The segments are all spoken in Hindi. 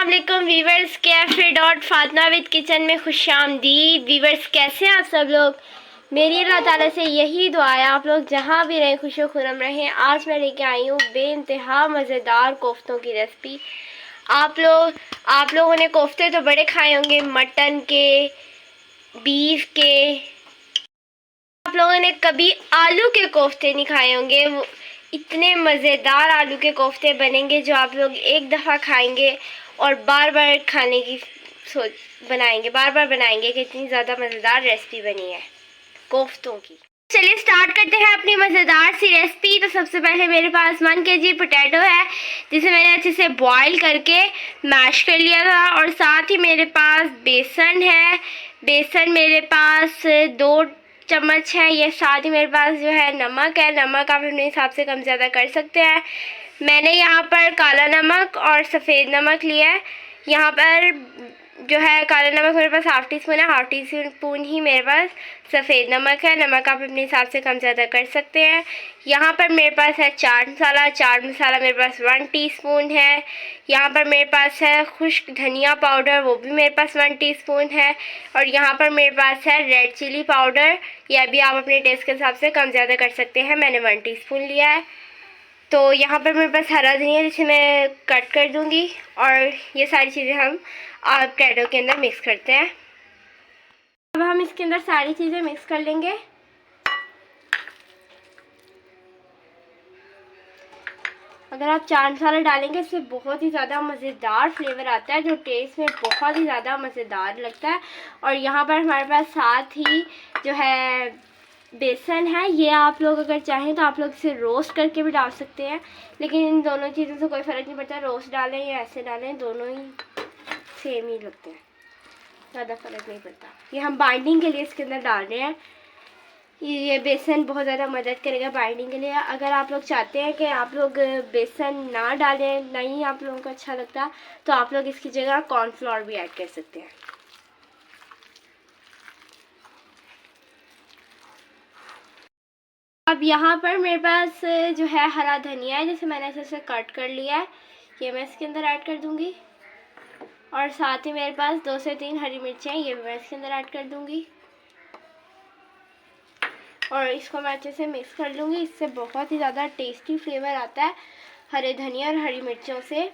अस्सलामुअलैकुम viewers, cafe dot Fatima with kitchen में खुशामदीद। वीवर्स, कैसे हैं आप सब लोग? मेरी अल्लाह ताला से यही दुआ है आप लोग जहाँ भी रहें खुशो खुरम रहें। आज मैं लेके आई हूँ बेइंतहा मज़ेदार कोफ्तों की रेसिपी। आप लोगों ने कोफ्ते तो बड़े खाए होंगे, मटन के, बीफ के। आप लोगों ने कभी आलू के कोफ्ते नहीं खाए होंगे। वो इतने मज़ेदार आलू के कोफ्ते बनेंगे जो आप लोग एक दफ़ा खाएंगे और बार बार खाने की बार बार बनाएंगे कि इतनी ज़्यादा मज़ेदार रेसिपी बनी है कोफ्तों की। चलिए स्टार्ट करते हैं अपनी मज़ेदार सी रेसिपी। तो सबसे पहले मेरे पास 1 kg पोटैटो है जिसे मैंने अच्छे से बॉईल करके मैश कर लिया था, और साथ ही मेरे पास बेसन है। बेसन मेरे पास 2 चम्मच है। ये साथ ही मेरे पास जो है नमक है। नमक आप अपने हिसाब से कम ज़्यादा कर सकते हैं। मैंने यहाँ पर काला नमक और सफ़ेद नमक लिया है। यहाँ पर जो है काला नमक मेरे पास हाफ़ टी स्पून है, हाफ़ टी स्पून ही मेरे पास सफ़ेद नमक है। नमक आप अपने हिसाब से कम ज़्यादा कर सकते हैं। यहाँ पर मेरे पास है चाट मसाला। चाट मसाला मेरे पास 1 टीस्पून है। यहाँ पर मेरे पास है खुश्क धनिया पाउडर, वो भी मेरे पास 1 टीस्पून है। और यहाँ पर मेरे पास है रेड चिली पाउडर, यह भी आप अपने टेस्ट के हिसाब से कम ज़्यादा कर सकते हैं। मैंने 1 टीस्पून लिया है। तो यहाँ पर मेरे पास हरा धनिया जिसे मैं कट कर दूँगी, और ये सारी चीज़ें हम पोटैटो के अंदर मिक्स करते हैं। अब हम इसके अंदर सारी चीज़ें मिक्स कर लेंगे। अगर आप चाट मसाला डालेंगे इससे बहुत ही ज़्यादा मज़ेदार फ्लेवर आता है, जो टेस्ट में बहुत ही ज़्यादा मज़ेदार लगता है। और यहाँ पर हमारे पास साथ ही जो है बेसन है। ये आप लोग अगर चाहें तो आप लोग इसे रोस्ट करके भी डाल सकते हैं, लेकिन इन दोनों चीज़ों से कोई फ़र्क नहीं पड़ता। रोस्ट डालें या ऐसे डालें, दोनों ही सेम ही लगते हैं, ज़्यादा फ़र्क नहीं पड़ता। ये हम बाइंडिंग के लिए इसके अंदर डाल रहे हैं। ये बेसन बहुत ज़्यादा मदद करेगा बाइंडिंग के लिए। अगर आप लोग चाहते हैं कि आप लोग बेसन ना डालें, नहीं आप लोगों को अच्छा लगता, तो आप लोग इसकी जगह कॉर्नफ्लोर भी ऐड कर सकते हैं। अब यहाँ पर मेरे पास जो है हरा धनिया है जिसे मैंने अच्छे से कट कर लिया है, ये मैं इसके अंदर ऐड कर दूँगी। और साथ ही मेरे पास 2 से 3 हरी मिर्चें हैं, ये मैं इसके अंदर ऐड कर दूँगी। और इसको मैं अच्छे से मिक्स कर लूँगी। इससे बहुत ही ज़्यादा टेस्टी फ्लेवर आता है हरे धनिया और हरी मिर्चों से।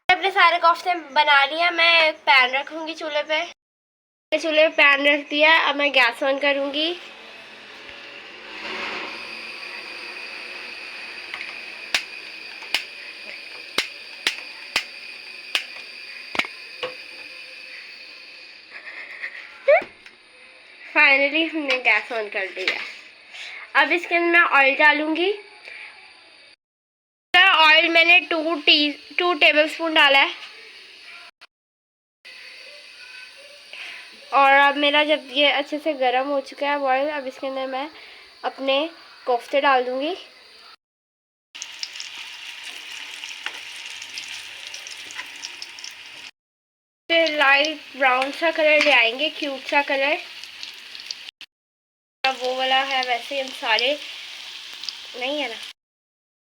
अपने सारे कोफ्ते बना लिया। मैं पैन रखूँगी चूल्हे पे पैन रख दिया। अब मैं गैस ऑन करूँगी। फाइनली हमने गैस ऑन कर दिया। अब इसके अंदर मैं ऑयल डालूँगी। ऑयल मैंने 2 टेबलस्पून डाला है। और अब मेरा जब ये अच्छे से गर्म हो चुका है ऑयल, अब इसके अंदर मैं अपने कोफ्ते डाल दूँगी। लाइट ब्राउन सा कलर ले आएंगे, क्यूब सा कलर वो वाला है, वैसे हम सारे नहीं है ना।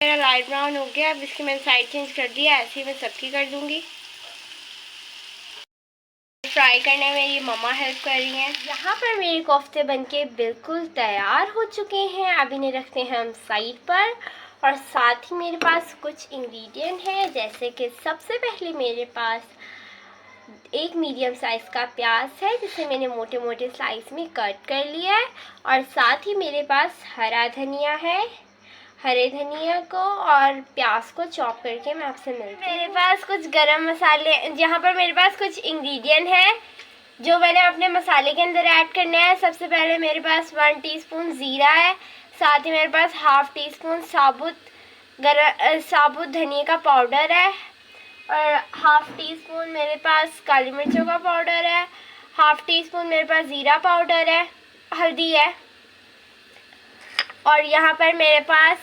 मेरा लाइट ब्राउन हो गया। अब इसकी मैंने साइड चेंज कर दिया, ऐसे ही मैं सबकी कर दूंगी। फ्राई करने में मेरी मम्मा हेल्प कर रही हैं। यहाँ पर मेरे कोफ्ते बनके बिल्कुल तैयार हो चुके हैं। अब इन्हें रखते हैं हम साइड पर। और साथ ही मेरे पास कुछ इंग्रेडिएंट हैं, जैसे कि सबसे पहले मेरे पास एक मीडियम साइज़ का प्याज है जिसे मैंने मोटे मोटे स्लाइस में कट कर लिया है। और साथ ही मेरे पास हरा धनिया है। हरे धनिया को और प्याज को चॉप करके मैं आपसे मिलती हूँ। मेरे पास कुछ गरम मसाले, यहाँ पर मेरे पास कुछ इंग्रेडिएंट हैं जो मैंने अपने मसाले के अंदर ऐड करने हैं। सबसे पहले मेरे पास 1 टीस्पून ज़ीरा है। साथ ही मेरे पास हाफ़ टी स्पून साबुत धनिया का पाउडर है। और हाफ़ टी स्पून मेरे पास काली मिर्चों का पाउडर है। हाफ़ टी स्पून मेरे पास ज़ीरा पाउडर है, हल्दी है। और यहाँ पर मेरे पास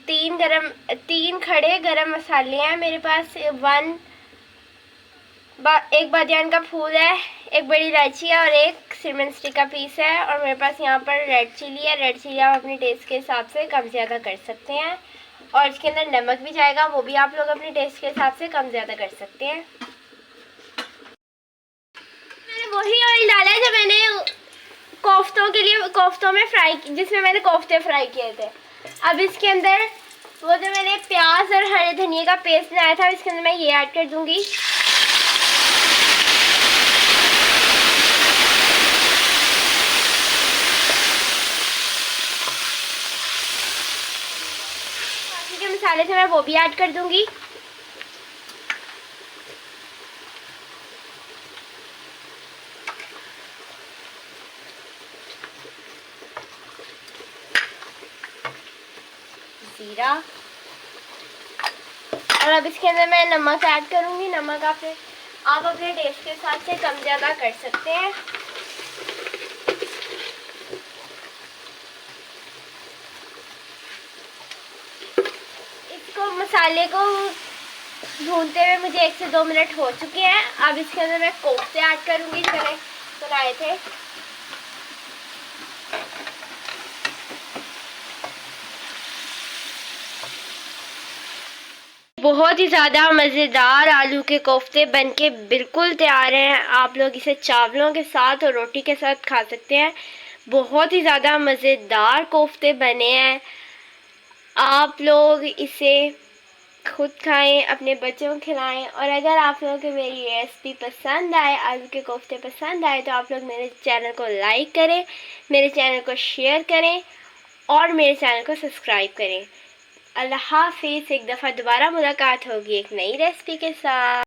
3 खड़े गरम मसाले हैं। मेरे पास एक बादियान का फूल है, एक बड़ी इलायची है और एक सिनेमन स्टिक का पीस है। और मेरे पास यहाँ पर रेड चिली है। रेड चिली आप अपने टेस्ट के हिसाब से कम ज़्यादा कर सकते हैं। और इसके अंदर नमक भी जाएगा, वो भी आप लोग अपने टेस्ट के हिसाब से कम ज़्यादा कर सकते हैं। मैंने वही ऑयल डाला है जो मैंने कोफ्तों के लिए कोफ्तों में जिसमें मैंने कोफ्ते फ्राई किए थे। अब इसके अंदर वो जो मैंने प्याज और हरे धनिया का पेस्ट बनाया था, इसके अंदर मैं ये ऐड कर दूंगी। बाकी के मसाले थे मैं वो भी ऐड कर दूंगी। जीरा, और अब इसके अंदर मैं नमक ऐड करूंगी। नमक आप अपने टेस्ट के हिसाब से कम ज़्यादा कर सकते हैं। इसको मसाले को भूनते हुए मुझे 1 से 2 मिनट हो चुके हैं। अब इसके अंदर मैं कोफ्ते ऐड करूंगी जो मैंने बनाए थे। बहुत ही ज़्यादा मज़ेदार आलू के कोफ्ते बनके बिल्कुल तैयार हैं। आप लोग इसे चावलों के साथ और रोटी के साथ खा सकते हैं। बहुत ही ज़्यादा मज़ेदार कोफ्ते बने हैं। आप लोग इसे खुद खाएं, अपने बच्चों को खिलाएं। और अगर आप लोगों को मेरी रेसिपी पसंद आए, आलू के कोफ्ते पसंद आए, तो आप लोग मेरे चैनल को लाइक करें, मेरे चैनल को शेयर करें और मेरे चैनल को सब्सक्राइब करें। अल्लाह हाफिज़। एक दफ़ा दोबारा मुलाकात होगी एक नई रेसिपी के साथ।